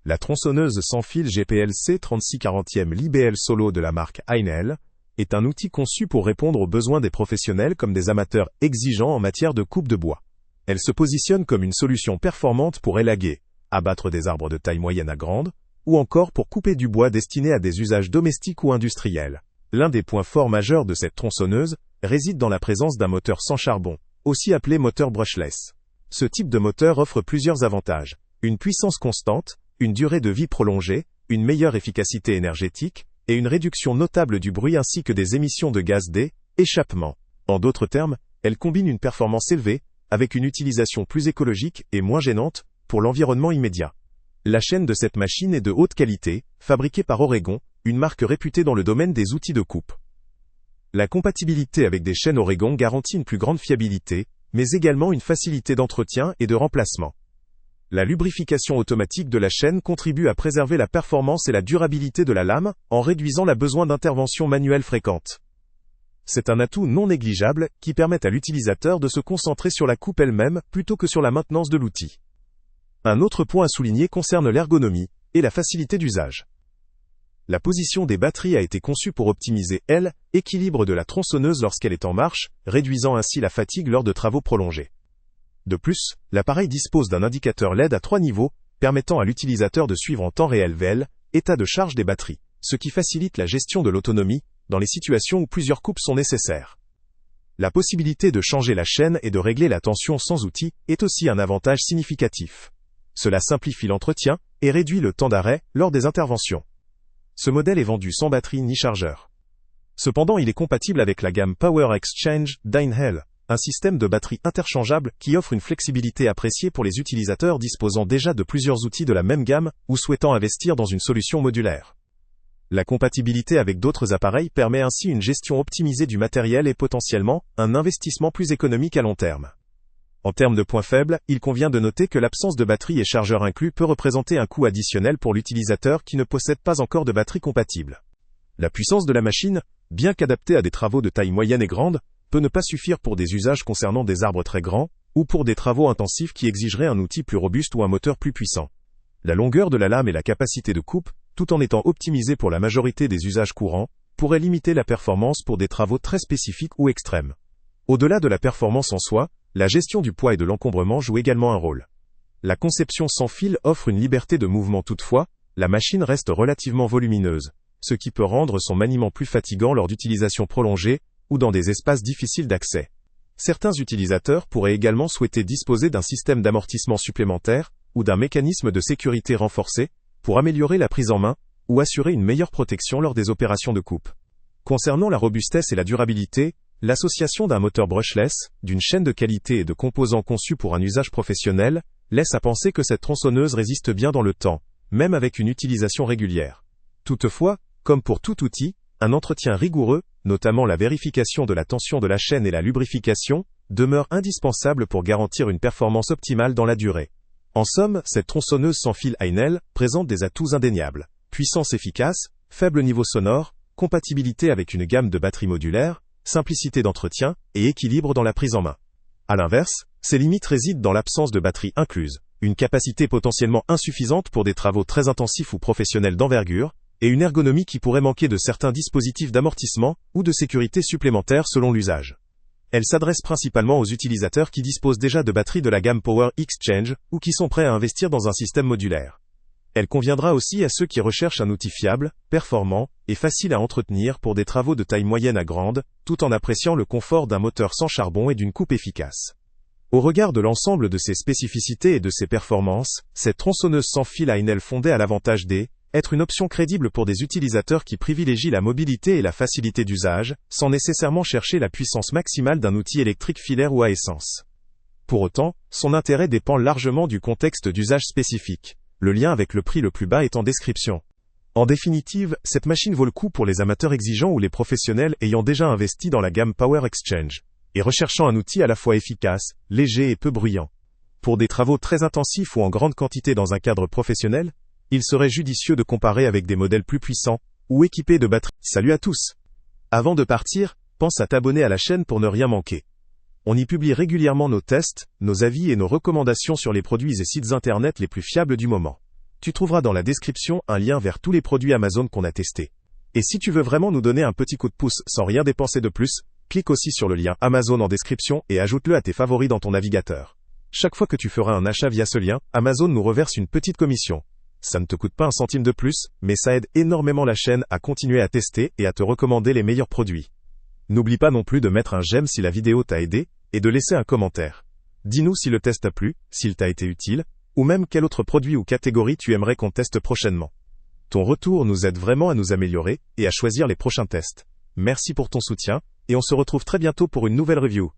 La tronçonneuse sans fil GPLC 3640e LIBL Solo de la marque Heinel est un outil conçu pour répondre aux besoins des professionnels comme des amateurs exigeants en matière de coupe de bois. Elle se positionne comme une solution performante pour élaguer, abattre des arbres de taille moyenne à grande, ou encore pour couper du bois destiné à des usages domestiques ou industriels. L'un des points forts majeurs de cette tronçonneuse réside dans la présence d'un moteur sans charbon, aussi appelé moteur brushless. Ce type de moteur offre plusieurs avantages: une puissance constante, une durée de vie prolongée, une meilleure efficacité énergétique, et une réduction notable du bruit ainsi que des émissions de gaz d'échappement. En d'autres termes, elle combine une performance élevée, avec une utilisation plus écologique et moins gênante pour l'environnement immédiat. La chaîne de cette machine est de haute qualité, fabriquée par Oregon, une marque réputée dans le domaine des outils de coupe. La compatibilité avec des chaînes Oregon garantit une plus grande fiabilité, mais également une facilité d'entretien et de remplacement. La lubrification automatique de la chaîne contribue à préserver la performance et la durabilité de la lame, en réduisant le besoin d'interventions manuelles fréquentes. C'est un atout non négligeable, qui permet à l'utilisateur de se concentrer sur la coupe elle-même, plutôt que sur la maintenance de l'outil. Un autre point à souligner concerne l'ergonomie et la facilité d'usage. La position des batteries a été conçue pour optimiser l'équilibre de la tronçonneuse lorsqu'elle est en marche, réduisant ainsi la fatigue lors de travaux prolongés. De plus, l'appareil dispose d'un indicateur LED à 3 niveaux, permettant à l'utilisateur de suivre en temps réel l'état de charge des batteries, ce qui facilite la gestion de l'autonomie dans les situations où plusieurs coupes sont nécessaires. La possibilité de changer la chaîne et de régler la tension sans outil est aussi un avantage significatif. Cela simplifie l'entretien et réduit le temps d'arrêt lors des interventions. Ce modèle est vendu sans batterie ni chargeur. Cependant, il est compatible avec la gamme Power Exchange d'Heinel, un système de batterie interchangeable qui offre une flexibilité appréciée pour les utilisateurs disposant déjà de plusieurs outils de la même gamme ou souhaitant investir dans une solution modulaire. La compatibilité avec d'autres appareils permet ainsi une gestion optimisée du matériel et potentiellement un investissement plus économique à long terme. En termes de points faibles, il convient de noter que l'absence de batterie et chargeur inclus peut représenter un coût additionnel pour l'utilisateur qui ne possède pas encore de batterie compatible. La puissance de la machine, bien qu'adaptée à des travaux de taille moyenne et grande, peut ne pas suffire pour des usages concernant des arbres très grands, ou pour des travaux intensifs qui exigeraient un outil plus robuste ou un moteur plus puissant. La longueur de la lame et la capacité de coupe, tout en étant optimisées pour la majorité des usages courants, pourraient limiter la performance pour des travaux très spécifiques ou extrêmes. Au-delà de la performance en soi, la gestion du poids et de l'encombrement joue également un rôle. La conception sans fil offre une liberté de mouvement toutefois, la machine reste relativement volumineuse, ce qui peut rendre son maniement plus fatigant lors d'utilisation prolongée, ou dans des espaces difficiles d'accès. Certains utilisateurs pourraient également souhaiter disposer d'un système d'amortissement supplémentaire, ou d'un mécanisme de sécurité renforcé, pour améliorer la prise en main, ou assurer une meilleure protection lors des opérations de coupe. Concernant la robustesse et la durabilité, l'association d'un moteur brushless, d'une chaîne de qualité et de composants conçus pour un usage professionnel, laisse à penser que cette tronçonneuse résiste bien dans le temps, même avec une utilisation régulière. Toutefois, comme pour tout outil, un entretien rigoureux, notamment la vérification de la tension de la chaîne et la lubrification, demeure indispensable pour garantir une performance optimale dans la durée. En somme, cette tronçonneuse sans fil Heinel présente des atouts indéniables: puissance efficace, faible niveau sonore, compatibilité avec une gamme de batteries modulaires, simplicité d'entretien et équilibre dans la prise en main. À l'inverse, ses limites résident dans l'absence de batterie incluse, une capacité potentiellement insuffisante pour des travaux très intensifs ou professionnels d'envergure, et une ergonomie qui pourrait manquer de certains dispositifs d'amortissement ou de sécurité supplémentaires selon l'usage. Elle s'adresse principalement aux utilisateurs qui disposent déjà de batteries de la gamme Power Exchange ou qui sont prêts à investir dans un système modulaire. Elle conviendra aussi à ceux qui recherchent un outil fiable, performant et facile à entretenir pour des travaux de taille moyenne à grande, tout en appréciant le confort d'un moteur sans charbon et d'une coupe efficace. Au regard de l'ensemble de ses spécificités et de ses performances, cette tronçonneuse sans fil Heinel fondée à l'avantage être une option crédible pour des utilisateurs qui privilégient la mobilité et la facilité d'usage, sans nécessairement chercher la puissance maximale d'un outil électrique filaire ou à essence. Pour autant, son intérêt dépend largement du contexte d'usage spécifique, le lien avec le prix le plus bas est en description. En définitive, cette machine vaut le coup pour les amateurs exigeants ou les professionnels ayant déjà investi dans la gamme Power Exchange, et recherchant un outil à la fois efficace, léger et peu bruyant. Pour des travaux très intensifs ou en grande quantité dans un cadre professionnel, il serait judicieux de comparer avec des modèles plus puissants, ou équipés de batteries. Salut à tous! Avant de partir, pense à t'abonner à la chaîne pour ne rien manquer. On y publie régulièrement nos tests, nos avis et nos recommandations sur les produits et sites internet les plus fiables du moment. Tu trouveras dans la description un lien vers tous les produits Amazon qu'on a testés. Et si tu veux vraiment nous donner un petit coup de pouce sans rien dépenser de plus, clique aussi sur le lien Amazon en description et ajoute-le à tes favoris dans ton navigateur. Chaque fois que tu feras un achat via ce lien, Amazon nous reverse une petite commission. Ça ne te coûte pas un centime de plus, mais ça aide énormément la chaîne à continuer à tester et à te recommander les meilleurs produits. N'oublie pas non plus de mettre un j'aime si la vidéo t'a aidé, et de laisser un commentaire. Dis-nous si le test t'a plu, s'il t'a été utile, ou même quel autre produit ou catégorie tu aimerais qu'on teste prochainement. Ton retour nous aide vraiment à nous améliorer et à choisir les prochains tests. Merci pour ton soutien, et on se retrouve très bientôt pour une nouvelle review.